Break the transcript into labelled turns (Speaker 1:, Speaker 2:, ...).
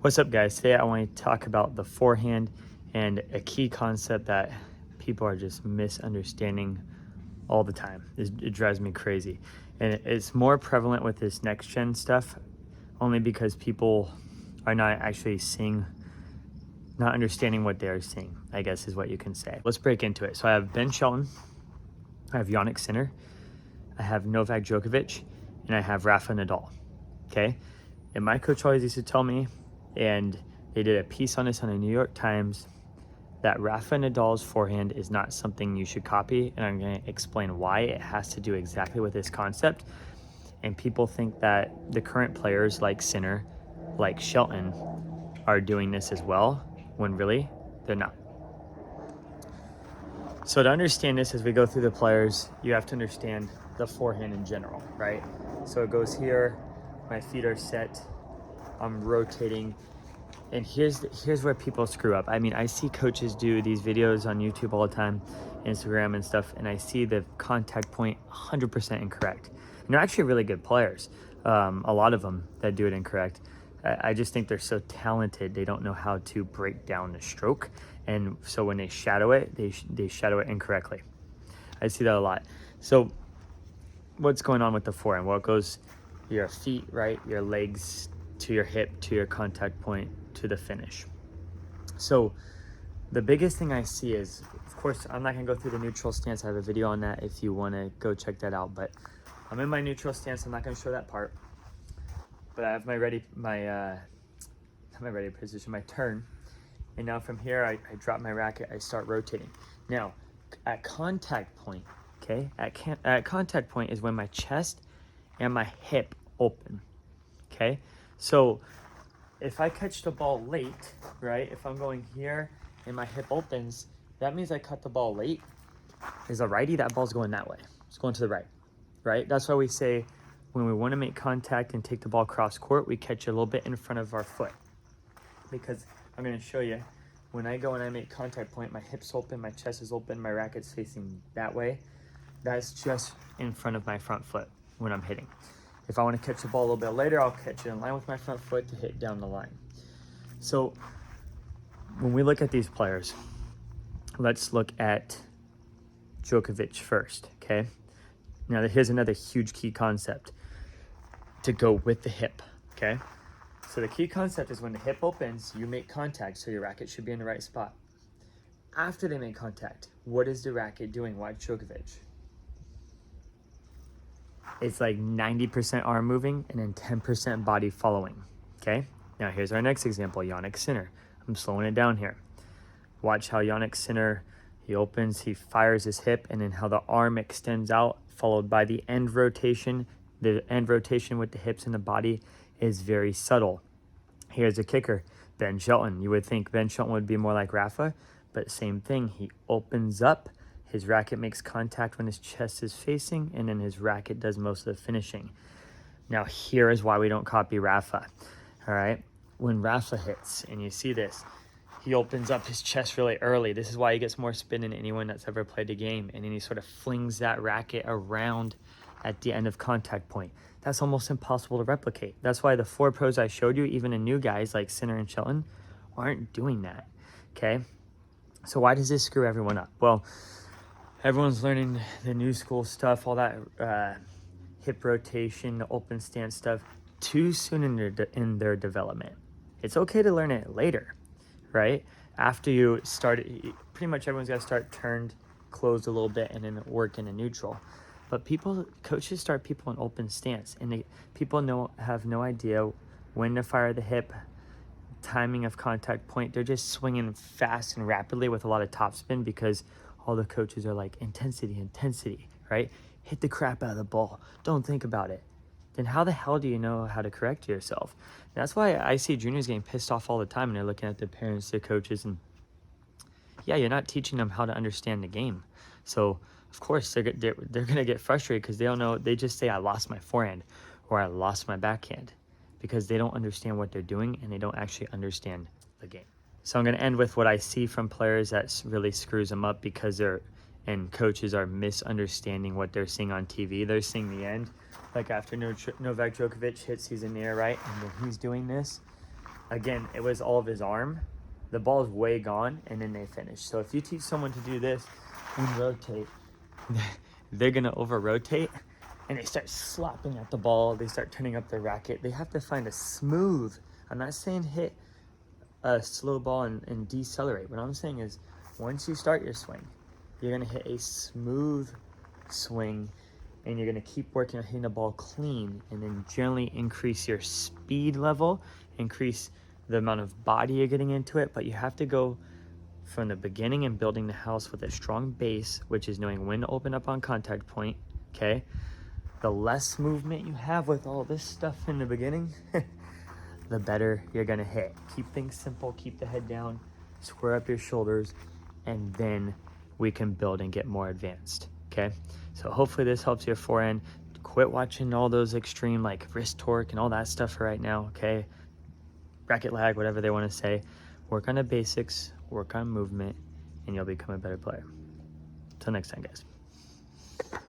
Speaker 1: What's up, guys? Today I want to talk about the forehand and a key concept that people are just misunderstanding all the time. It drives me crazy. And it's more prevalent with this next gen stuff only because people are not actually not understanding what they're seeing, I guess is what you can say. Let's break into it. So I have Ben Shelton, I have Yannick Sinner, I have Novak Djokovic, and I have Rafa Nadal, okay? And my coach always used to tell me, and they did a piece on this on the New York Times, that Rafa Nadal's forehand is not something you should copy, and I'm going to explain why. It has to do exactly with this concept. And people think that the current players like Sinner, like Shelton, are doing this as well, when really they're not. So to understand this, as we go through the players, you have to understand the forehand in general, right? So it goes here, my feet are set, I'm rotating, and here's where people screw up. I mean, I see coaches do these videos on YouTube all the time, Instagram and stuff, and I see the contact point 100% incorrect. And they're actually really good players, a lot of them that do it incorrect. I just think they're so talented, they don't know how to break down the stroke, and so when they shadow it, they shadow it incorrectly. I see that a lot. So what's going on with the forehand? Well, it goes your feet, right, your legs to your hip, to your contact point, to the finish. So the biggest thing I see is, of course, I'm not gonna go through the neutral stance. I have a video on that if you wanna go check that out, but I'm in my neutral stance. I'm not gonna show that part, but I have my ready position, my turn. And now from here, I drop my racket, I start rotating. Now, at contact point, okay, at contact point is when my chest and my hip open, okay? So if I catch the ball late, right, if I'm going here and my hip opens, that means I cut the ball late. As a righty, that ball's going that way. It's going to the right, right? That's why we say when we want to make contact and take the ball cross court, we catch it a little bit in front of our foot. Because I'm going to show you, when I go and I make contact point, my hips open, my chest is open, my racket's facing that way. That's just in front of my front foot when I'm hitting. If I want to catch the ball a little bit later, I'll catch it in line with my front foot to hit down the line. So when we look at these players, let's look at Djokovic first, okay? Now here's another huge key concept to go with the hip, okay? So the key concept is when the hip opens, you make contact, so your racket should be in the right spot. After they make contact, what is the racket doing? Watch Djokovic. It's like 90% arm moving and then 10% body following, okay? Now here's our next example, Yannick Sinner. I'm slowing it down here. Watch how Yannick Sinner, he opens, he fires his hip, and then how the arm extends out, followed by the end rotation. The end rotation with the hips and the body is very subtle. Here's a kicker, Ben Shelton. You would think Ben Shelton would be more like Rafa, but same thing. He opens up, his racket makes contact when his chest is facing, and then his racket does most of the finishing. Now here is why we don't copy Rafa, all right? When Rafa hits, and you see this, he opens up his chest really early. This is why he gets more spin than anyone that's ever played a game, and then he sort of flings that racket around at the end of contact point. That's almost impossible to replicate. That's why the 4 pros I showed you, even the new guys like Sinner and Shelton, aren't doing that, okay? So why does this screw everyone up? Well, everyone's learning the new school stuff, all that hip rotation, the open stance stuff, too soon in their development. It's okay to learn it later, right? After you start, pretty much everyone's got to start turned, closed a little bit, and then work in a neutral. But coaches start people in open stance, and people have no idea when to fire the hip, timing of contact point. They're just swinging fast and rapidly with a lot of topspin because all the coaches are like, intensity, right? Hit the crap out of the ball. Don't think about it. Then how the hell do you know how to correct yourself? And that's why I see juniors getting pissed off all the time, and they're looking at their parents, their coaches, and yeah, you're not teaching them how to understand the game. So of course they're gonna get frustrated because they don't know. They just say, I lost my forehand or I lost my backhand, because they don't understand what they're doing and they don't actually understand the game. So I'm gonna end with what I see from players that really screws them up, because coaches are misunderstanding what they're seeing on TV. They're seeing the end, like after Novak Djokovic hits, he's in the air, right? And then he's doing this. again, it was all of his arm. The ball's way gone, and then they finish. So if you teach someone to do this and rotate, they're gonna over rotate, and they start slapping at the ball. They start turning up their racket. They have to find a smooth. I'm not saying hit a slow ball and decelerate. What I'm saying is, once you start your swing, you're gonna hit a smooth swing, and you're gonna keep working on hitting the ball clean, and then generally increase your speed level, increase the amount of body you're getting into it. But you have to go from the beginning and building the house with a strong base, which is knowing when to open up on contact point, okay? The less movement you have with all this stuff in the beginning, the better you're gonna hit. Keep things simple, keep the head down, square up your shoulders, and then we can build and get more advanced, okay? So hopefully this helps your forehand. Quit watching all those extreme like wrist torque and all that stuff for right now, okay? Racket lag, whatever they want to say. Work on the basics, work on movement, and you'll become a better player. Till next time, guys.